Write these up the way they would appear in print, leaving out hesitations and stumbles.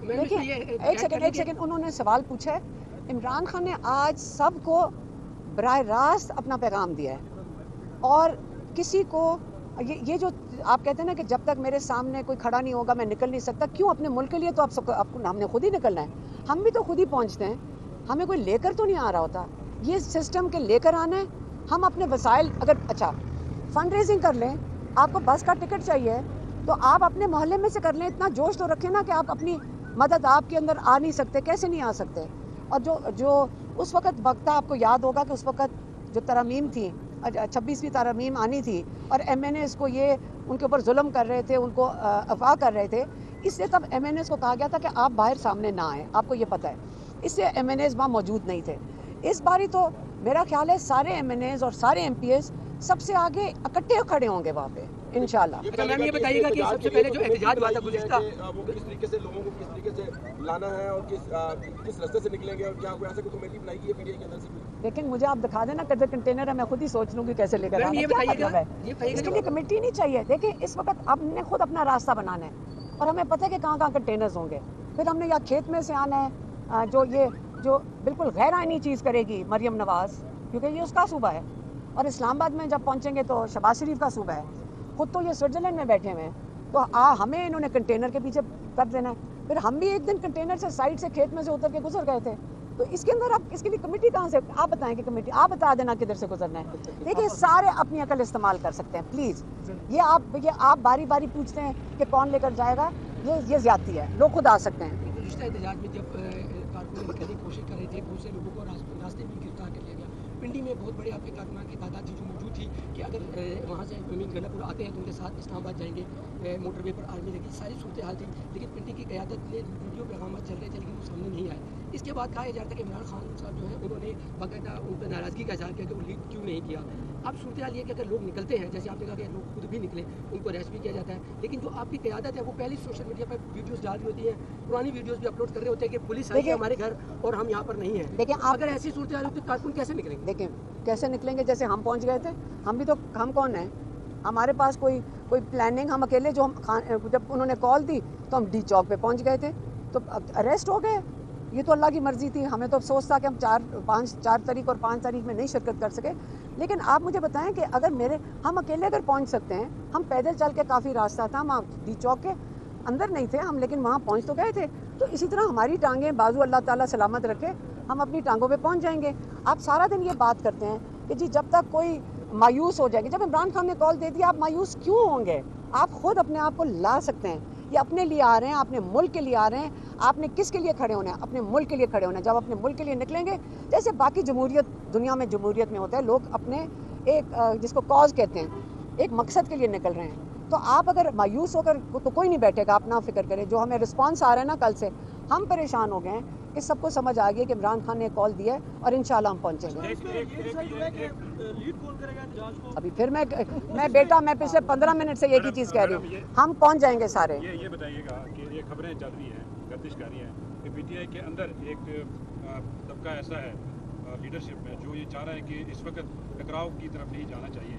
دیکھیں ایک سیکنڈ انہوں نے سوال پوچھا ہے. عمران خان نے آج سب کو براہ راست اپنا پیغام دیا ہے, اور کسی کو یہ جو آپ کہتے ہیں نا کہ جب تک میرے سامنے کوئی کھڑا نہیں ہوگا میں نکل نہیں سکتا, کیوں؟ اپنے ملک کے لیے تو ہم نے خود ہی نکلنا ہے. ہم بھی تو خود ہی پہنچتے ہیں, ہمیں کوئی لے کر تو نہیں آ رہا ہوتا. یہ سسٹم کے لے کر آنا ہے. ہم اپنے وسائل اگر اچھا فنڈ ریزنگ کر لیں, آپ کو بس کا ٹکٹ چاہیے تو آپ اپنے محلے میں سے کر لیں. اتنا جوش تو رکھیں نا کہ آپ اپنی مدد آپ کے اندر آ نہیں سکتے, کیسے نہیں آ سکتے؟ اور جو اس وقت وقت آپ کو یاد ہوگا کہ اس وقت جو ترامیم تھی 26ویں ترامیم آنی تھی اور ایم این ایز کو یہ ان کے اوپر ظلم کر رہے تھے, ان کو اغوا کر رہے تھے, اس لیے تب ایم این ایز کو کہا گیا تھا کہ آپ باہر سامنے نہ آئیں, آپ کو یہ پتہ ہے. اس سے ایم این ایز وہاں موجود نہیں تھے. اس باری تو میرا خیال ہے سارے ایم این ایز اور سارے ایم پی ایز سب سے آگے اکٹھے کھڑے ہوں گے وہاں پہ انشاءاللہ. میم یہ بتائیے گا کہ سب سے پہلے جو احتجاج ہوا تھا گزشتہ, وہ کس طریقے سے لوگوں کو کس طریقے سے لانا ہے اور کس راستے سے نکلیں گے, اور کیا کوئی ایسا کوئی کمیٹی بنائی گئی ہے پی ٹی آئی کے اندر سے؟ لیکن مجھے آپ دکھا دینا کہ کنٹینر ہے, میں خود ہی سوچ لوں گی کیسے لے کر آنا. کیا مطلب ہے اس کے لیے کمیٹی نہیں چاہیے. دیکھیں اس وقت ہم نے خود اپنا راستہ بنانا ہے اور ہمیں پتہ ہے کہ کہاں کہاں کنٹینرز ہوں گے. پھر ہم نے یا کھیت میں سے آنا ہے, جو بالکل غیر آئینی چیز کرے گی مریم نواز, کیونکہ یہ اس کا صوبہ ہے, اور اسلام آباد میں جب پہنچیں گے تو شہباز شریف کا صوبہ ہے. خود تو یہ سوئٹزرلینڈ میں بیٹھے ہوئے ہیں, تو ہمیں انہوں نے کنٹینر کے پیچھے کر دینا ہے. پھر ہم بھی ایک دن کنٹینر سے سائڈ سے کھیت میں سے اتر کے گزر گئے تھے, تو اس کے اندر آپ اس کے لیے کمیٹی کہاں سے؟ آپ بتائیں کہ کمیٹی آپ بتا دینا کدھر سے گزرنا ہے. دیکھیں سارے اپنی عقل استعمال کر سکتے ہیں پلیز. یہ آپ باری باری پوچھتے ہیں کہ کون لے کر جائے گا, یہ زیادتی ہے. لوگ خود آ سکتے ہیں. گزشتہ احتجاج میں جب کارکنوں نکلنے کی کوشش کر رہے تھے, بہت سے لوگوں کو راستے میں گرفتار کر لیا گیا. پنڈی میں بہت بڑے آپ کے کارکنان کی تعداد تھی جو موجود تھی کہ اگر وہاں سے گنڈا پور آتے ہیں تو ان کے ساتھ اسلام آباد جائیں گے, موٹر وے پر آرمی لگی, ساری صورتحال تھی. لیکن پنڈی کی قیادت نے ویڈیو پیغامات چل رہے تھے لیکن وہ سامنے نہیں آئے. اس کے بعد کہا جاتا ہے کہ عمران خان صاحب جو ہے انہوں نے باقاعدہ ان پہ ناراضگی کا اظہار کیا کہ وہ لیڈ کیوں نہیں کیا. اب صورتحال یہ کہ اگر لوگ نکلتے ہیں, جیسے آپ نے کہا کہ لوگ خود بھی نکلے, ان کو ریسٹ بھی کیا جاتا ہے, لیکن جو آپ کی قیادت ہے وہ پہلے سوشل میڈیا پر ویڈیوز ڈال رہی ہوتی ہیں, پرانی ویڈیوز بھی اپلوڈ کر رہے ہوتے ہیں کہ پولیس آئی ہے ہمارے گھر اور ہم یہاں پر نہیں ہیں. لیکن اگر ایسی صورتحال ہو تو کارکن کیسے نکلیں گے؟ دیکھیں کیسے نکلیں گے, جیسے ہم پہنچ گئے تھے. ہم کون ہیں؟ ہمارے پاس کوئی پلاننگ, ہم اکیلے جو جب انہوں نے کال دی تو ہم ڈی چوک پہ پہنچ گئے تھے, تو اریسٹ ہو گئے. یہ تو اللہ کی مرضی تھی. ہمیں تو افسوس تھا کہ ہم 4 تاریخ اور 5 تاریخ میں نہیں شرکت کر سکے. لیکن آپ مجھے بتائیں کہ اگر ہم اکیلے اگر پہنچ سکتے ہیں, ہم پیدل چل کے کافی راستہ تھا, ہم ڈی چوک کے اندر نہیں تھے ہم, لیکن وہاں پہنچ تو گئے تھے. تو اسی طرح ہماری ٹانگیں بازو اللہ تعالیٰ سلامت رکھے, ہم اپنی ٹانگوں پہ پہنچ جائیں گے. آپ سارا دن یہ بات کرتے ہیں کہ جی جب تک کوئی مایوس ہو جائے گی. جب عمران خان نے کال دے دی آپ مایوس کیوں ہوں گے؟ آپ خود اپنے آپ کو لا سکتے ہیں. یہ اپنے لیے آ رہے ہیں, اپنے ملک کے لیے آ رہے ہیں. آپ نے کس کے لیے کھڑے ہونا ہے؟ اپنے ملک کے لیے کھڑے ہونا ہے. جب اپنے ملک کے لیے نکلیں گے, جیسے باقی جمہوریت دنیا میں جمہوریت میں ہوتا ہے, لوگ اپنے ایک جس کو کاز کہتے ہیں, ایک مقصد کے لیے نکل رہے ہیں. تو آپ اگر مایوس ہو کر تو کوئی نہیں بیٹھے گا. آپ نہ فکر کریں. جو ہمیں رسپانس آ رہا ہے نا کل سے, ہم پریشان ہو گئے ہیں کہ سب کو سمجھ آ گئی کہ عمران خان نے کال دیا ہے اور انشاءاللہ ہم پہنچیں گے. ابھی پھر میں بیٹا میں پچھلے 15 منٹ سے ایک ہی چیز کہہ رہی ہوں, ہم پہنچ جائیں گے سارے. یہ بتائیے گا کہ یہ خبریں چل رہی ہیں, گردش کر رہی ہیں کہ پی ٹی آئی کے اندر ایک طبقہ ایسا ہے لیڈرشپ میں جو یہ چاہ رہا ہے کہ اس وقت ٹکراؤ کی طرف نہیں جانا چاہیے,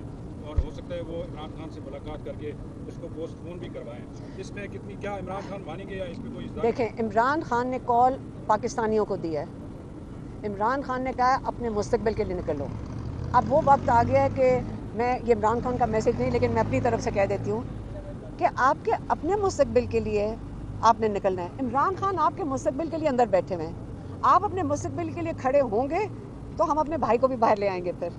اور ہو سکتا ہے وہ عمران خان سے ملاقات کر کے اس کو پوسٹ پون بھی کروائیں. اس میں کیا عمران خان مانیں گے یا اس میں کوئی اصلاح؟ دیکھیں عمران خان نے کال پاکستانیوں کو دی ہے. عمران خان نے کہا اپنے مستقبل کے لیے نکلو. اب وہ وقت آ گیا ہے کہ یہ عمران خان کا میسج نہیں, لیکن میں اپنی طرف سے کہہ دیتی ہوں کہ آپ کے اپنے مستقبل کے لیے آپ نے نکلنا ہے. عمران خان آپ کے مستقبل کے لیے اندر بیٹھے ہوئے ہیں. آپ اپنے مستقبل کے لیے کھڑے ہوں گے تو ہم اپنے بھائی کو بھی باہر لے آئیں گے. پھر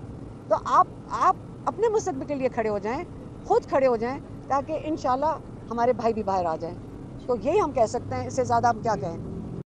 تو آپ اپنے مستقبل کے لیے کھڑے ہو جائیں, خود کھڑے ہو جائیں, تاکہ انشاءاللہ ہمارے بھائی بھی باہر آ جائیں. تو یہی ہم کہہ سکتے ہیں, اس سے زیادہ ہم کیا کہیں.